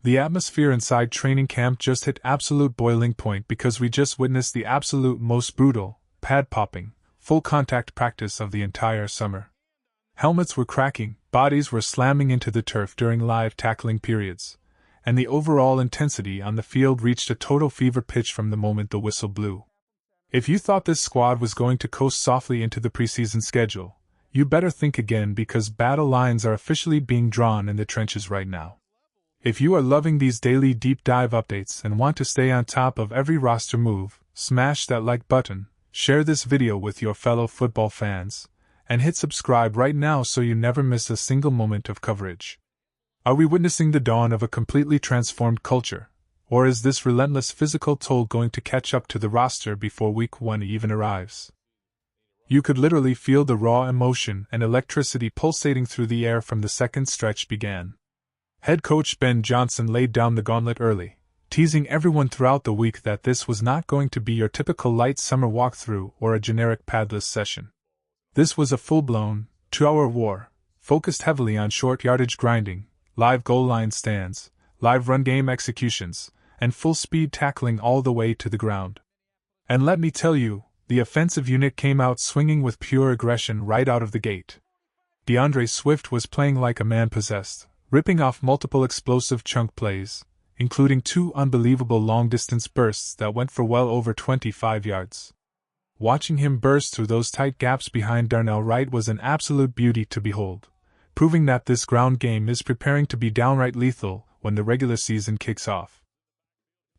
The atmosphere inside training camp just hit absolute boiling point because we just witnessed the absolute most brutal, pad-popping, full-contact practice of the entire summer. Helmets were cracking, bodies were slamming into the turf during live tackling periods, and the overall intensity on the field reached a total fever pitch from the moment the whistle blew. If you thought this squad was going to coast softly into the preseason schedule, you better think again because battle lines are officially being drawn in the trenches right now. If you are loving these daily deep dive updates and want to stay on top of every roster move, smash that like button, share this video with your fellow football fans, and hit subscribe right now so you never miss a single moment of coverage. Are we witnessing the dawn of a completely transformed culture, or is this relentless physical toll going to catch up to the roster before week 1 even arrives? You could literally feel the raw emotion and electricity pulsating through the air from the second stretch began. Head coach Ben Johnson laid down the gauntlet early, teasing everyone throughout the week that this was not going to be your typical light summer walkthrough or a generic padless session. This was a full-blown, 2-hour war, focused heavily on short yardage grinding, live goal line stands, live run game executions, and full-speed tackling all the way to the ground. And let me tell you, the offensive unit came out swinging with pure aggression right out of the gate. DeAndre Swift was playing like a man possessed, ripping off multiple explosive chunk plays, including 2 unbelievable long-distance bursts that went for well over 25 yards. Watching him burst through those tight gaps behind Darnell Wright was an absolute beauty to behold, proving that this ground game is preparing to be downright lethal when the regular season kicks off.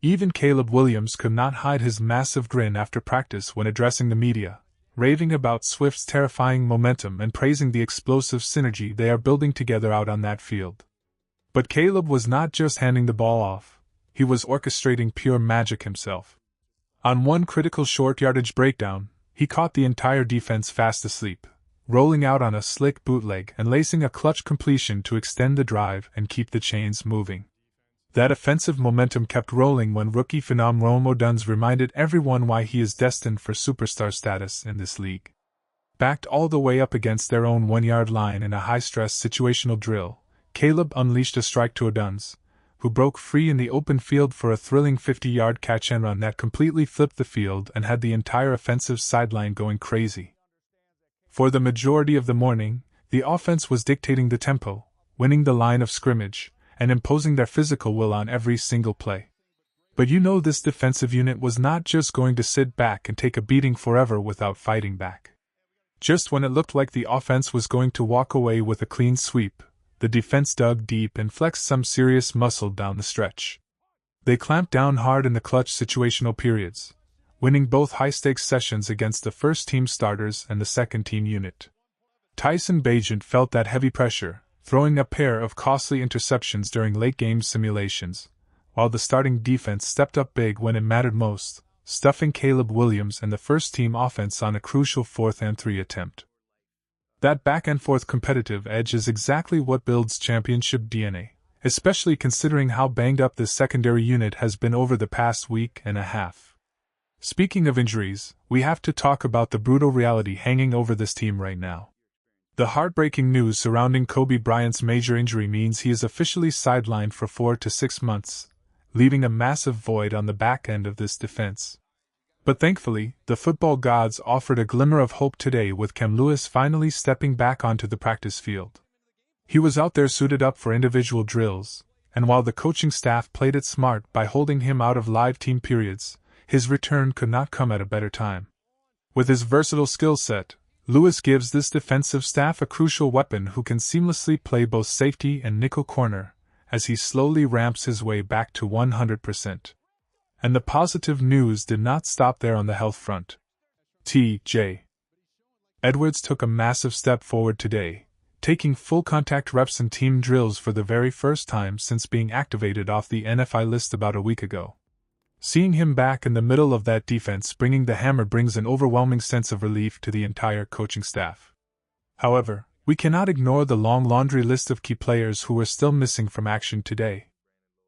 Even Caleb Williams could not hide his massive grin after practice when addressing the media, raving about Swift's terrifying momentum and praising the explosive synergy they are building together out on that field. But Caleb was not just handing the ball off, he was orchestrating pure magic himself. On one critical short yardage breakdown, he caught the entire defense fast asleep, rolling out on a slick bootleg and lacing a clutch completion to extend the drive and keep the chains moving. That offensive momentum kept rolling when rookie phenom Rome Odunze reminded everyone why he is destined for superstar status in this league. Backed all the way up against their own 1-yard line in a high-stress situational drill, Caleb unleashed a strike to Odunze, who broke free in the open field for a thrilling 50-yard catch and run that completely flipped the field and had the entire offensive sideline going crazy. For the majority of the morning, the offense was dictating the tempo, winning the line of scrimmage, and imposing their physical will on every single play. But you know this defensive unit was not just going to sit back and take a beating forever without fighting back. Just when it looked like the offense was going to walk away with a clean sweep, the defense dug deep and flexed some serious muscle down the stretch. They clamped down hard in the clutch situational periods, winning both high-stakes sessions against the first-team starters and the second-team unit. Tyson Bagent felt that heavy pressure, throwing a pair of costly interceptions during late-game simulations, while the starting defense stepped up big when it mattered most, stuffing Caleb Williams and the first-team offense on a crucial 4th and 3 attempt. That back-and-forth competitive edge is exactly what builds championship DNA, especially considering how banged up this secondary unit has been over the past week and a half. Speaking of injuries, we have to talk about the brutal reality hanging over this team right now. The heartbreaking news surrounding Kobe Bryant's major injury means he is officially sidelined for 4 to 6 months, leaving a massive void on the back end of this defense. But thankfully, the football gods offered a glimmer of hope today with Cam Lewis finally stepping back onto the practice field. He was out there suited up for individual drills, and while the coaching staff played it smart by holding him out of live team periods, his return could not come at a better time. With his versatile skill set, Lewis gives this defensive staff a crucial weapon who can seamlessly play both safety and nickel corner, as he slowly ramps his way back to 100%. And the positive news did not stop there on the health front. T.J. Edwards took a massive step forward today, taking full contact reps in team drills for the very first time since being activated off the NFI list about a week ago. Seeing him back in the middle of that defense bringing the hammer brings an overwhelming sense of relief to the entire coaching staff. However, we cannot ignore the long laundry list of key players who were still missing from action today.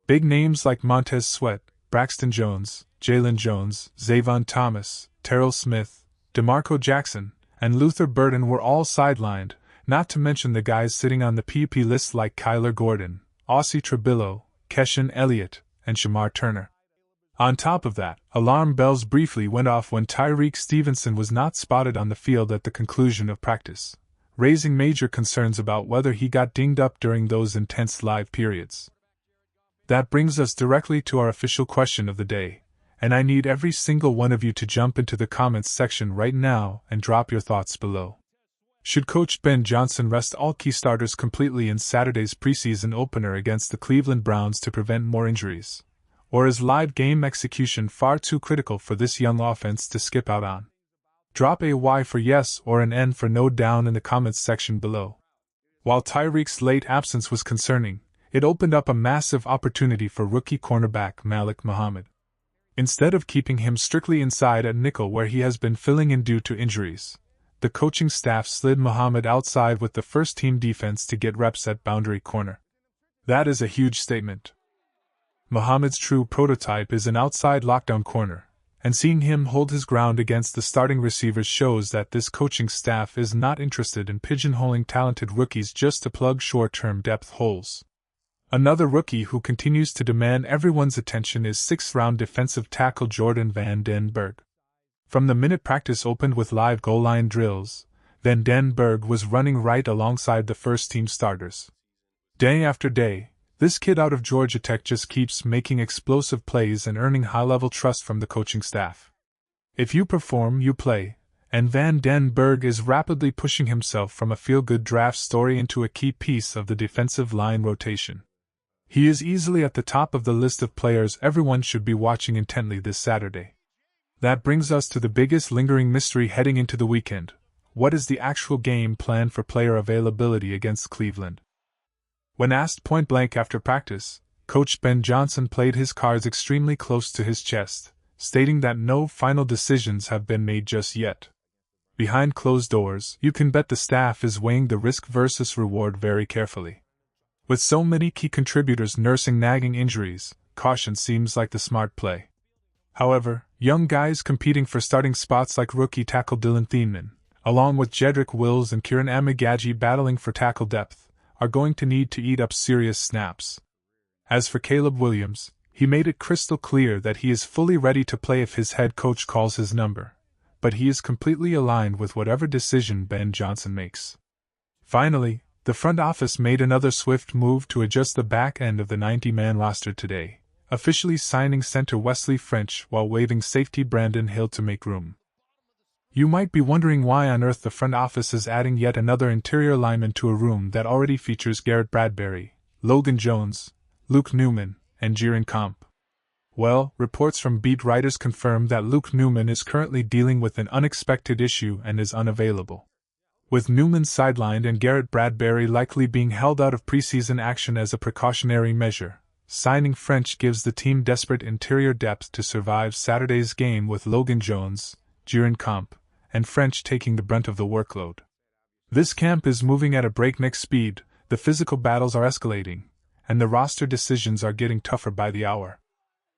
Big names like Montez Sweat, Braxton Jones, Jalen Jones, Zavon Thomas, Terrell Smith, DeMarco Jackson, and Luther Burden were all sidelined, not to mention the guys sitting on the PUP list like Kyler Gordon, Aussie Trebillo, Keshawn Elliott, and Shamar Turner. On top of that, alarm bells briefly went off when Tyrique Stevenson was not spotted on the field at the conclusion of practice, raising major concerns about whether he got dinged up during those intense live periods. That brings us directly to our official question of the day, and I need every single one of you to jump into the comments section right now and drop your thoughts below. Should Coach Ben Johnson rest all key starters completely in Saturday's preseason opener against the Cleveland Browns to prevent more injuries? Or is live game execution far too critical for this young offense to skip out on? Drop a Y for yes or an N for no down in the comments section below. While Tyrique's late absence was concerning, it opened up a massive opportunity for rookie cornerback Malik Muhammad. Instead of keeping him strictly inside at nickel where he has been filling in due to injuries, the coaching staff slid Muhammad outside with the first-team defense to get reps at boundary corner. That is a huge statement. Muhammad's true prototype is an outside lockdown corner, and seeing him hold his ground against the starting receivers shows that this coaching staff is not interested in pigeonholing talented rookies just to plug short-term depth holes. Another rookie who continues to demand everyone's attention is sixth-round defensive tackle Jordan Van Den Berg. From the minute practice opened with live goal line drills, Van Den Berg was running right alongside the first-team starters. Day after day, this kid out of Georgia Tech just keeps making explosive plays and earning high-level trust from the coaching staff. If you perform, you play, and Van Den Berg is rapidly pushing himself from a feel-good draft story into a key piece of the defensive line rotation. He is easily at the top of the list of players everyone should be watching intently this Saturday. That brings us to the biggest lingering mystery heading into the weekend. What is the actual game plan for player availability against Cleveland? When asked point-blank after practice, Coach Ben Johnson played his cards extremely close to his chest, stating that no final decisions have been made just yet. Behind closed doors, you can bet the staff is weighing the risk versus reward very carefully. With so many key contributors nursing nagging injuries, caution seems like the smart play. However, young guys competing for starting spots like rookie tackle Dylan Thiemann, along with Jedrick Wills and Kieran Amegadjie battling for tackle depth, are going to need to eat up serious snaps. As for Caleb Williams, he made it crystal clear that he is fully ready to play if his head coach calls his number, but he is completely aligned with whatever decision Ben Johnson makes. Finally, the front office made another swift move to adjust the back end of the 90-man roster today, officially signing center Wesley French while waiving safety Brandon Hill to make room. You might be wondering why on earth the front office is adding yet another interior lineman to a room that already features Garrett Bradbury, Logan Jones, Luke Newman, and Jiren Comp. Well, reports from beat writers confirm that Luke Newman is currently dealing with an unexpected issue and is unavailable. With Newman sidelined and Garrett Bradbury likely being held out of preseason action as a precautionary measure, signing French gives the team desperate interior depth to survive Saturday's game with Logan Jones, Jiren Comp, and French taking the brunt of the workload. This camp is moving at a breakneck speed, the physical battles are escalating, and the roster decisions are getting tougher by the hour.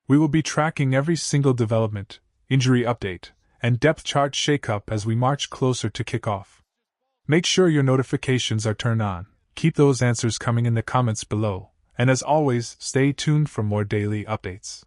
We will be tracking every single development, injury update, and depth chart shakeup as we march closer to kickoff. Make sure your notifications are turned on, keep those answers coming in the comments below, and as always, stay tuned for more daily updates.